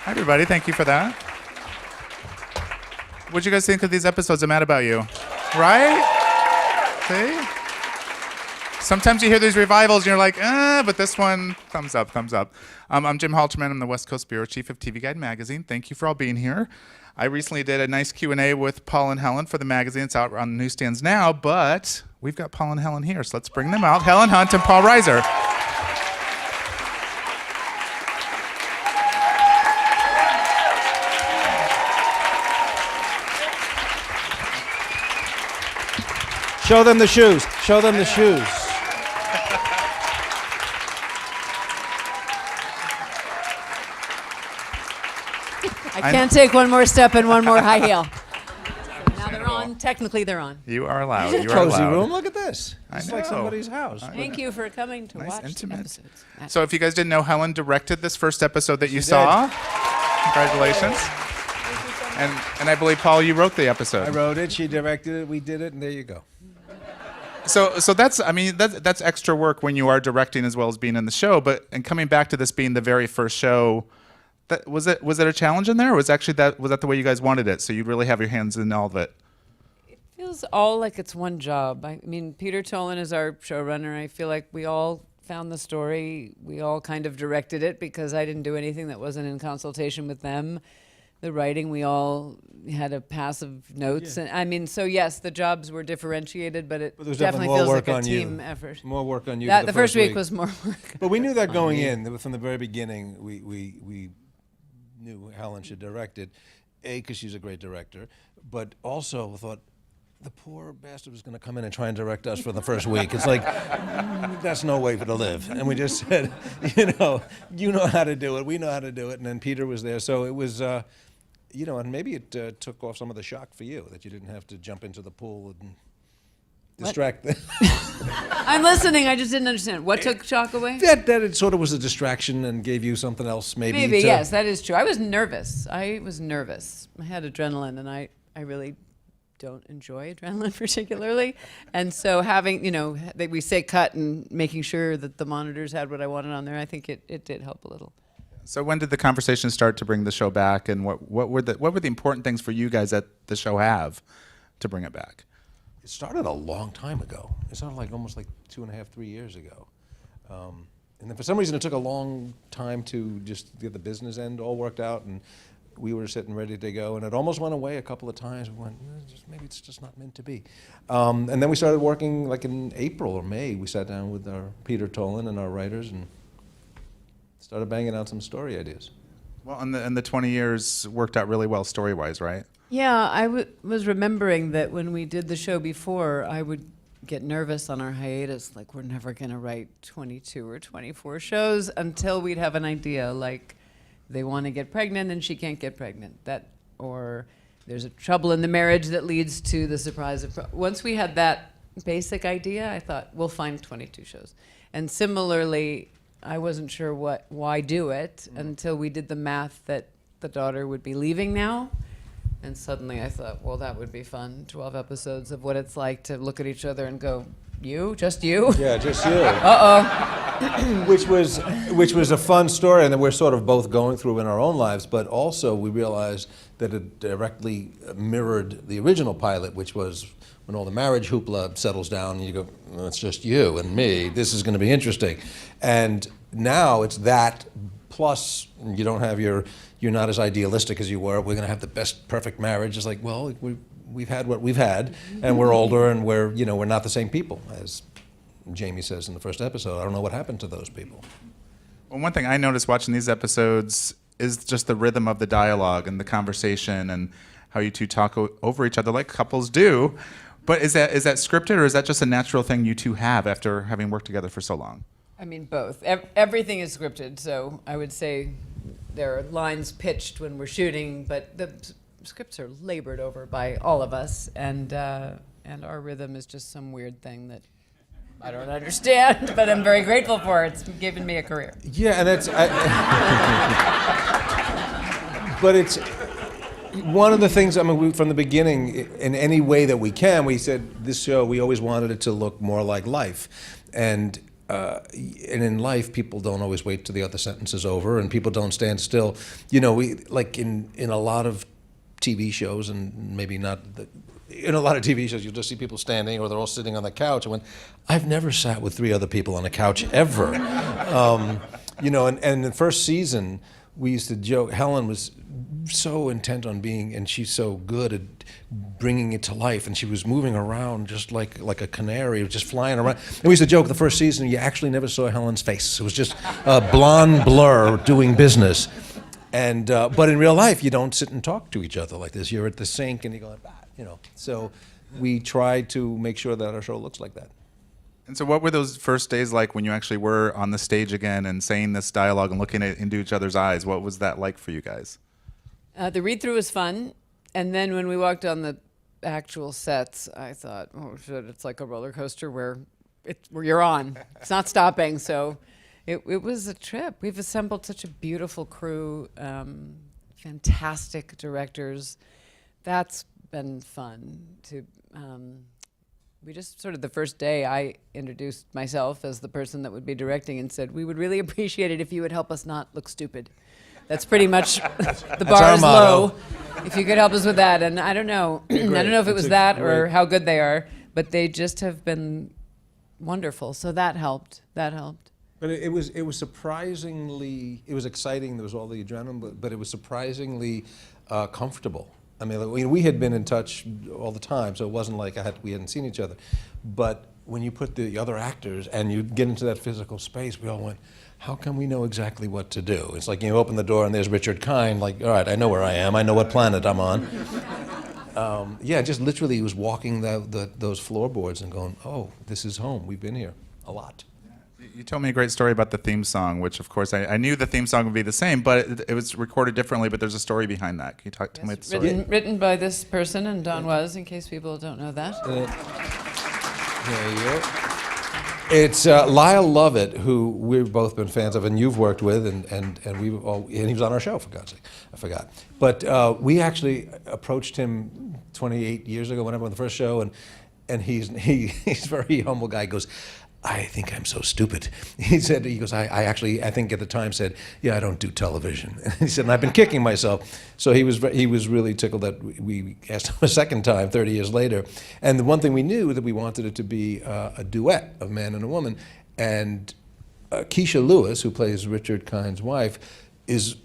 Hi, everybody. Thank you for that. What'd you guys think of these episodes of Mad About You? Right? See? Sometimes you hear these revivals and you're like, but this one, thumbs up, thumbs up. I'm Jim Halterman. I'm the West Coast Bureau Chief of TV Guide Magazine. Thank you for all being here. I recently did a nice Q&A with Paul and Helen for the magazine. It's out on the newsstands now, but we've got Paul and Helen here, so let's bring them out. Helen Hunt and Paul Reiser. Show them the shoes. Show them the shoes. I can't take one more step and one more high heel. Now they're on. Technically, they're on. You are allowed. It's a You are cozy allowed. room. Look at this. I It's know. like somebody's house. Thank you for coming to Nice, watch intimate. the episodes. So if you guys didn't know, Helen directed this first episode that you saw. Congratulations. And I believe, Paul, you wrote the episode. I wrote it. She directed it. We did it, and there you go. So that's extra work when you are directing as well as being in the show. And coming back to this being the very first show, was it a challenge in there, or was that the way you guys wanted it? So you'd really have your hands in all of it. It feels all like it's one job. I mean, Peter Tolan is our showrunner. I feel like we all found the story. We all kind of directed it because I didn't do anything that wasn't in consultation with them. The writing, we all had a passive notes. Yeah. And I mean, so yes, the jobs were differdifferentiated, but it But there's definitely more feels work like a on team you. effort. More work on you. That, the first week was more work. But we knew that going in. From the very beginning, we knew Helen should direct it. A, because she's a great director, but also thought the poor bastard was going to come in and try and direct us for the first week. It's like, that's no way to live. And we just said, you know how to do it. We know how to do it. And then Peter was there. So it was, and maybe it took off some of the shock for you that you didn't have to jump into the pool and distract them. I'm listening. I just didn't understand. What took shock away? That it sort of was a distraction and gave you something else maybe. Yes, that is true. I was nervous. I had adrenaline, and I really don't enjoy adrenaline particularly. And so having, we say cut and making sure that the monitors had what I wanted on there, I think it did help a little. So when did the conversation start to bring the show back, and what were the important things for you guys that the show have to bring it back? It started a long time ago. It started almost 2.5, 3 years ago. And then for some reason it took a long time to just get the business end all worked out, and we were sitting ready to go, and it almost went away a couple of times. We went, maybe it's just not meant to be. And then we started working in April or May. We sat down with our Peter Tolan and our writers and started banging out some story ideas. Well, and the 20 years worked out really well story-wise, right? Yeah, I was remembering that when we did the show before, I would get nervous on our hiatus, like we're never going to write 22 or 24 shows until we'd have an idea, like they want to get pregnant and she can't get pregnant, or there's a trouble in the marriage that leads to the surprise of. Once we had that basic idea, I thought we'll find 22 shows. And similarly, I wasn't sure why do it until we did the math that the daughter would be leaving now. And suddenly I thought, well, that would be fun. 12 episodes of what it's like to look at each other and go, you? Just you? Yeah, just you. Uh-oh. which was a fun story, and that we're sort of both going through in our own lives, but also we realized that it directly mirrored the original pilot, which was when all the marriage hoopla settles down and you go, well, it's just you and me, this is going to be interesting. And now it's that, plus you don't have you're not as idealistic as you were, we're going to have the best perfect marriage. It's like, well, we've had what we've had, and we're older, and we're not the same people, as Jamie says in the first episode. I don't know what happened to those people. Well, one thing I noticed watching these episodes is just the rhythm of the dialogue and the conversation and how you two talk over each other like couples do. But is that scripted, or is that just a natural thing you two have after having worked together for so long? I mean, both. Everything is scripted, so I would say there are lines pitched when we're shooting, but the scripts are labored over by all of us, and our rhythm is just some weird thing that I don't understand, but I'm very grateful for it. It's given me a career. Yeah, and but it's one of the things, from the beginning, in any way that we can, we said this show, we always wanted it to look more like life. And and in life, people don't always wait till the other sentence is over, and people don't stand still. You know, we like in a lot of TV shows, and maybe not. In a lot of TV shows, you'll just see people standing, or they're all sitting on the couch. And I've never sat with 3 other people on a couch ever. You know, and in the first season, we used to joke. Helen was so intent on being, and she's so good at bringing it to life, and she was moving around just like a canary, just flying around. And we used to joke the first season, you actually never saw Helen's face. It was just a blonde blur doing business. And but in real life, you don't sit and talk to each other like this. You're at the sink and you go like that, you know. So we try to make sure that our show looks like that. And so what were those first days like when you actually were on the stage again and saying this dialogue and looking into each other's eyes? What was that like for you guys? The read-through was fun. And then when we walked on the actual sets, I thought, oh shit, it's like a roller coaster where you're on. It's not stopping. So it was a trip. We've assembled such a beautiful crew, fantastic directors. That's been fun to. We just sort of the first day I introduced myself as the person that would be directing and said, we would really appreciate it if you would help us not look stupid. That's pretty much the bar is low. If you could help us with that. And I don't know. I don't know if it was that or how good they are, but they just have been wonderful. So that helped. That helped. But it was surprisingly, it was exciting. There was all the adrenaline, but it was surprisingly comfortable. I mean, we had been in touch all the time, so it wasn't like we hadn't seen each other. But when you put the other actors and you get into that physical space, we all went, how can we know exactly what to do? It's like you open the door and there's Richard Kind, like, all right, I know where I am, I know what planet I'm on. Yeah, just literally he was walking those floorboards and going, oh, this is home, we've been here a lot. You told me a great story about the theme song, which of course I knew the theme song would be the same, but it was recorded differently, but there's a story behind that. Can you tell me the story? Written by this person, and Don Was, in case people don't know that. There you go. It's Lyle Lovett, who we've both been fans of, and you've worked with, and he was on our show, for God's sake. I forgot. But we actually approached him 28 years ago, whenever on the first show, and he's a very humble guy. He goes, I think I'm so stupid. He goes, I think at the time said, yeah, I don't do television. And he said, and I've been kicking myself. So he was really tickled that we asked him a second time, 30 years later. And the one thing we knew that we wanted it to be a duet of man and a woman. And Keisha Lewis, who plays Richard Kind's wife, is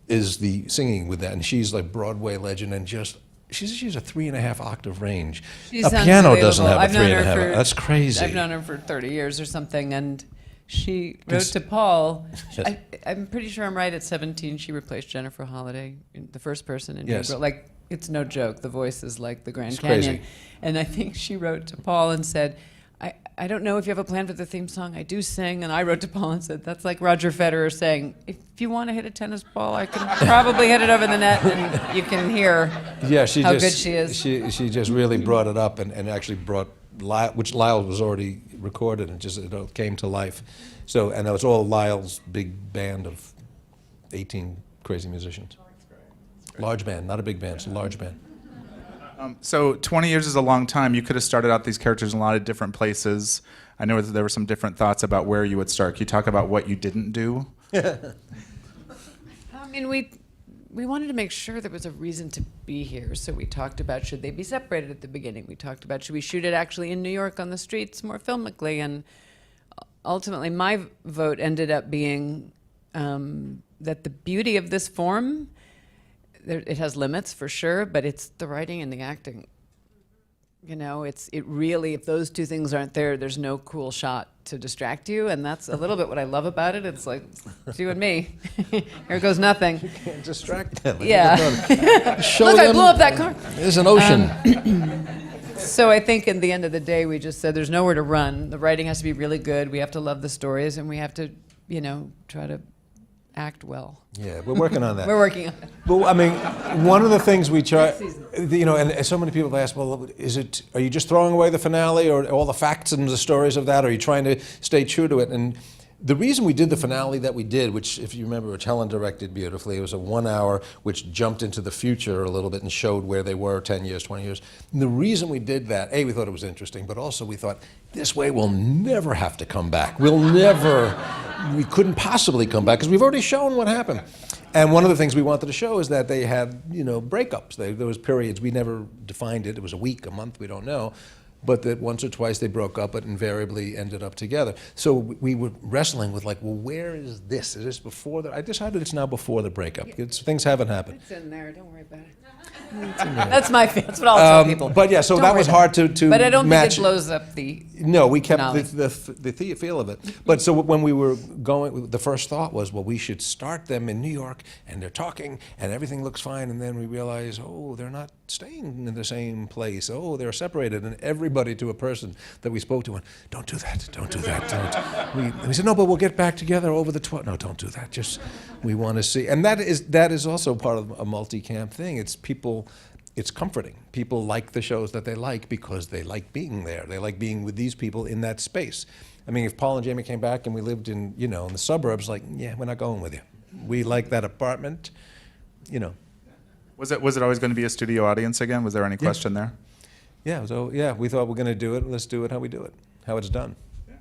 the singing with that. And she's like Broadway legend and just, she's a 3.5 octave range. She's a piano doesn't have I've a 3.5. That's crazy. I've known her for 30 years or something, and she wrote to Paul. Yes. I'm pretty sure I'm right. At 17, she replaced Jennifer Holliday, the first person in Yes. Negro. Like, it's no joke. The voice is like the Grand It's Canyon. crazy. And I think she wrote to Paul and said, I don't know if you have a plan for the theme song. I do sing. And I wrote to Paul and said, that's like Roger Federer saying, if you want to hit a tennis ball, I can probably hit it over the net, and you can hear how good she is. She just really brought it up and actually brought Lyle, which Lyle was already recorded, and it came to life. So, and it was all Lyle's big band of 18 crazy musicians. Large band, not a big band, it's a large band. So 20 years is a long time. You could have started out these characters in a lot of different places. I know there were some different thoughts about where you would start. Can you talk about what you didn't do? I mean, we wanted to make sure there was a reason to be here. So we talked about, should they be separated at the beginning? We talked about, should we shoot it actually in New York on the streets more filmically? And ultimately, my vote ended up being that the beauty of this form, it has limits for sure, but it's the writing and the acting. You know, it really, if those two things aren't there, there's no cool shot to distract you, and that's a little bit what I love about it. It's like, it's you and me. Here goes nothing. You can't distract them. Yeah. Look, I blew up that car. There's an ocean. So I think in the end of the day, we just said there's nowhere to run. The writing has to be really good. We have to love the stories, and we have to, try to act well. Yeah, we're working on that. We're working on it. Well, I mean, one of the things we try, and so many people have asked, well, are you just throwing away the finale or all the facts and the stories of that? Or are you trying to stay true to it? And The reason we did the finale that we did, which, if you remember, which Helen directed beautifully, it was a 1 hour which jumped into the future a little bit and showed where they were 10 years, 20 years. And the reason we did that, A, we thought it was interesting, but also we thought, this way we'll never have to come back. We couldn't possibly come back because we've already shown what happened. And one of the things we wanted to show is that they had, breakups. There was periods, we never defined it. It was a week, a month, we don't know. But that once or twice they broke up, but invariably ended up together. So we were wrestling with where is this? Is this before I decided it's now before the breakup. Things haven't happened. It's in there. Don't worry about it. That's what I'll tell people. But yeah, so Don't that worry was about hard to But I don't match. think it blows up the. No, we kept finale. the feel of it. But so when we were going, the first thought was, well, we should start them in New York, and they're talking, and everything looks fine, and then we realize, oh, they're not staying in the same place. Oh, they're separated, and everybody to a person that we spoke to went, don't do that, don't do that. And we said, no, but we'll get back together over the 12. No, don't do that. Just, we want to see. And that is also part of a multi-camp thing. It's people. It's comforting. People like the shows that they like because they like being there. They like being with these people in that space. I mean, if Paul and Jamie came back and we lived in, in the suburbs, yeah, we're not going with you. We like that apartment, Was it always going to be a studio audience again? Was there any question there? Yeah, so we thought we're going to do it. Let's do it how we do it, how it's done. Yeah.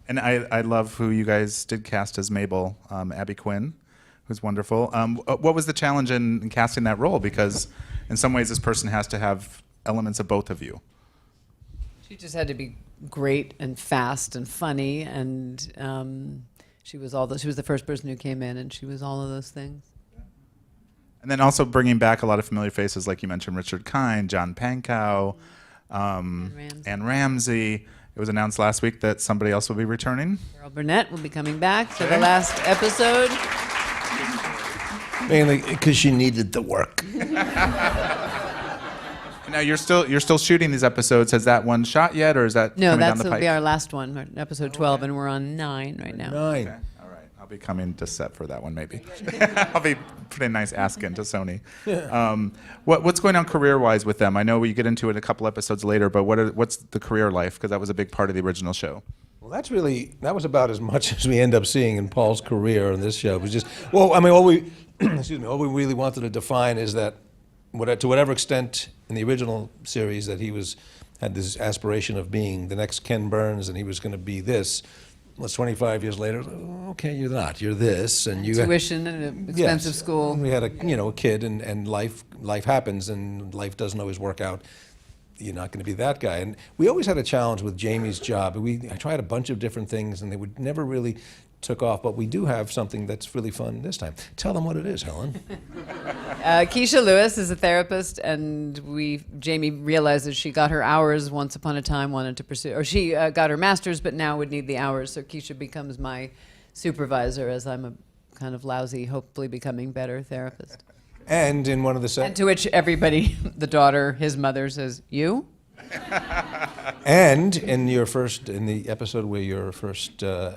And I love who you guys did cast as Mabel, Abby Quinn, who's wonderful. What was the challenge in casting that role? Because in some ways, this person has to have elements of both of you. She just had to be great and fast and funny, and she was the first person who came in, and she was all of those things. And then also bringing back a lot of familiar faces, like you mentioned, Richard Kind, John Pankow, Anne Ramsey. It was announced last week that somebody else will be returning. Carol Burnett will be coming back for the last episode. Mainly because she needed the work. Now you're still shooting these episodes. Has that one shot yet, or is that No, coming down the that'll pike? be our last one, episode 12, and we're on 9 right now. 9. Okay, all right. I'll be coming to set for that one, maybe. I'll be putting a nice ask in to Sony. What's going on career-wise with them? I know we get into it a couple episodes later, but what's the career life? Because that was a big part of the original show. Well, that was about as much as we end up seeing in Paul's career in this show. It was just, all we all we really wanted to define is that to whatever extent in the original series that he had this aspiration of being the next Ken Burns and he was going to be this. Well, 25 years later, okay, you're not. You're this, and you Tuition and an expensive school. We had a kid, and life happens, and life doesn't always work out. You're not going to be that guy. And we always had a challenge with Jamie's job. I tried a bunch of different things, and they would never really took off. But we do have something that's really fun this time. Tell them what it is, Helen. Keisha Lewis is a therapist, and Jamie realizes she got her hours once upon a time, wanted to pursue, or she got her master's, but now would need the hours. So Keisha becomes my supervisor, as I'm a kind of lousy, hopefully becoming better therapist. And in one of the And to which everybody, the daughter, his mother, says, "You?" And in the episode where you're first therapying,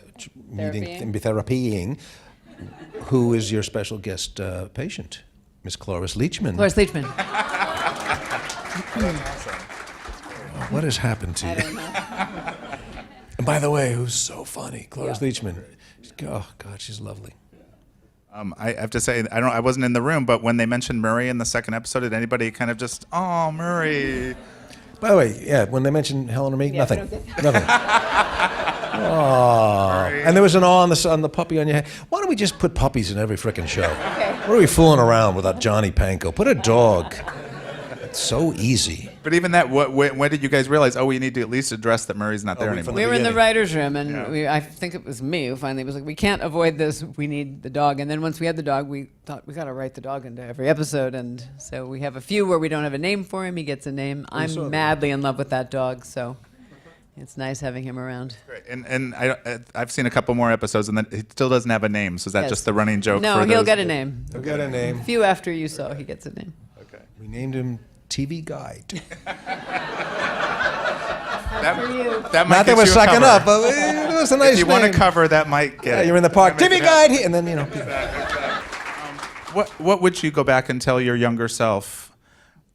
who is your special guest patient? Miss Cloris Leachman. Cloris Leachman. What has happened to you? I don't know. And by the way, who's so funny? Cloris Leachman. Oh, God, she's lovely. I have to say, I wasn't in the room, but when they mentioned Murray in the second episode, did anybody kind of just, oh, Murray? By the way, yeah, when they mentioned Helen or me, nothing. Nothing. Oh. And there was an awe on the puppy on your head. Why don't we just put puppies in every frickin' show? Okay. What are we fooling around without Johnny Panko? Put a dog. It's so easy. But even that, when did you guys realize, we need to at least address that Murray's not there anymore? We were in the writer's room, and Yeah. I think it was me who finally was like, we can't avoid this. We need the dog. And then once we had the dog, we thought we got to write the dog into every episode. And so we have a few where we don't have a name for him. He gets a name. saw I'm that. madly in love with that dog, so it's nice having him around. Great. And I've seen a couple more episodes, and then he still doesn't have a name. So is that Yes. just the running joke? No, for he'll those? get a name. He'll get a name. A few after you saw, he gets a name. Okay. We named him TV Guide. That might Not that get we're you a sucking cover. up, but it was a nice If you name. want to cover, that might get. Yeah, you're in the park. that might TV get Guide, and then What would you go back and tell your younger self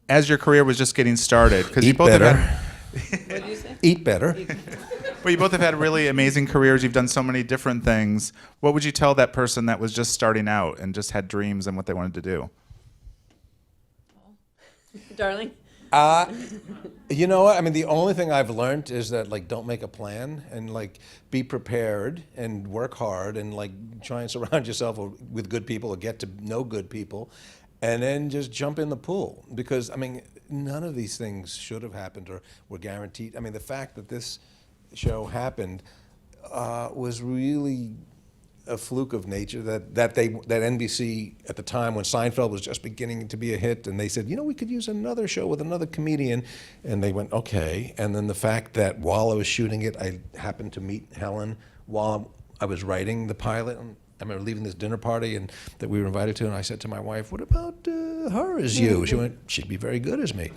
as your career was just getting started? Because you Eat both better. have had, What did you say? Eat better. Well, you both have had really amazing careers. You've done so many different things. What would you tell that person that was just starting out and just had dreams and what they wanted to do? Darling? You know what? I mean, the only thing I've learned is that, like, don't make a plan and, like, be prepared and work hard and, like, try and surround yourself with good people or get to know good people and then just jump in the pool. Because, I mean, none of these things should have happened or were guaranteed. I mean, the fact that this show happened was really a fluke of nature that NBC at the time when Seinfeld was just beginning to be a hit, and they said, you know, we could use another show with another comedian, and they went, okay. And then the fact that while I was shooting it, I happened to meet Helen while I was writing the pilot. And I remember leaving this dinner party and that we were invited to, and I said to my wife, what about her as you? She went, she'd be very good as me.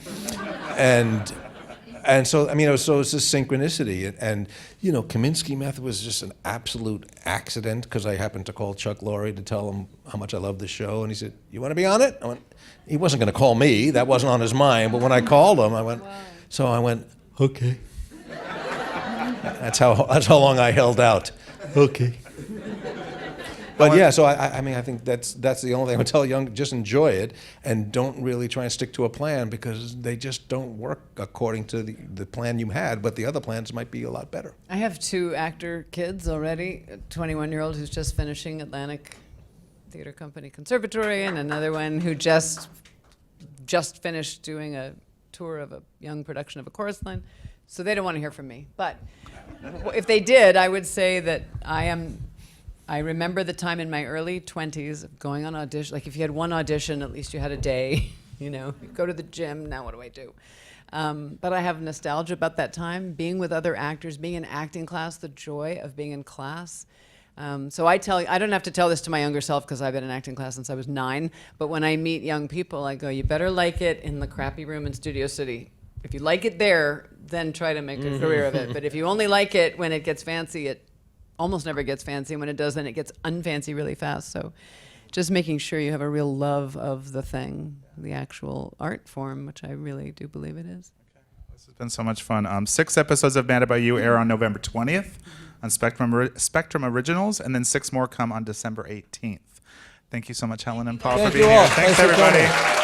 And so, I mean, so it's this synchronicity. And, you know, Kaminsky Method was just an absolute accident because I happened to call Chuck Lorre to tell him how much I loved the show. And he said, you want to be on it? I went, he wasn't going to call me. That wasn't on his mind. But when I called him, I went, wow. So I went, okay. That's how long I held out. Okay. But yeah, so I mean, I think that's the only thing I would tell young, just enjoy it and don't really try and stick to a plan because they just don't work according to the plan you had, but the other plans might be a lot better. I have 2 actor kids already, a 21-year-old who's just finishing Atlantic Theater Company Conservatory and another one who just finished doing a tour of a young production of A Chorus Line. So they don't want to hear from me. But if they did, I would say that I remember the time in my early 20s of going on audition. Like if you had one audition, at least you had a day. You know, you go to the gym. Now what do I do? But I have nostalgia about that time, being with other actors, being in acting class, the joy of being in class. So I don't have to tell this to my younger self because I've been in acting class since I was 9. But when I meet young people, I go, you better like it in the crappy room in Studio City. If you like it there, then try to make a career of it. But if you only like it when it gets fancy, it almost never gets fancy. When it does, then it gets unfancy really fast. So just making sure you have a real love of the thing, the actual art form, which I really do believe it is. Okay. This has been so much fun. 6 episodes of Mad About You air on November 20th on Spectrum Originals, and then 6 more come on December 18th. Thank you so much, Helen and Paul, for being here. Thanks, everybody.